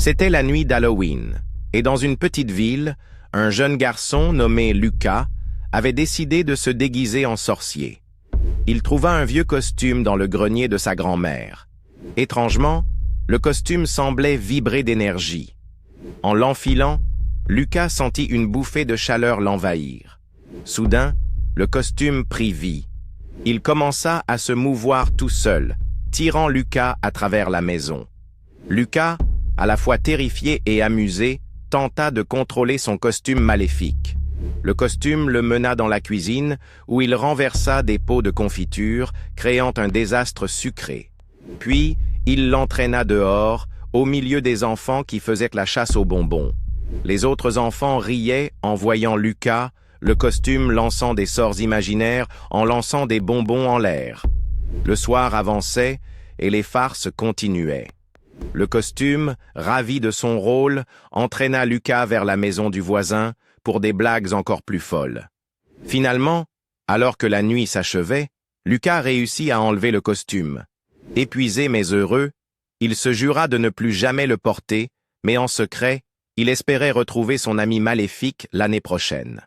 C'était la nuit d'Halloween, et dans une petite ville, un jeune garçon nommé Lucas avait décidé de se déguiser en sorcier. Il trouva un vieux costume dans le grenier de sa grand-mère. Étrangement, le costume semblait vibrer d'énergie. En l'enfilant, Lucas sentit une bouffée de chaleur l'envahir. Soudain, le costume prit vie. Il commença à se mouvoir tout seul, tirant Lucas à travers la maison. Lucas, à la fois terrifié et amusé, tenta de contrôler son costume maléfique. Le costume le mena dans la cuisine, où il renversa des pots de confiture, créant un désastre sucré. Puis, il l'entraîna dehors, au milieu des enfants qui faisaient la chasse aux bonbons. Les autres enfants riaient en voyant Lucas, le costume lançant des sorts imaginaires en lançant des bonbons en l'air. Le soir avançait et les farces continuaient. Le costume, ravi de son rôle, entraîna Lucas vers la maison du voisin pour des blagues encore plus folles. Finalement, alors que la nuit s'achevait, Lucas réussit à enlever le costume. Épuisé mais heureux, il se jura de ne plus jamais le porter, mais en secret, il espérait retrouver son ami maléfique l'année prochaine.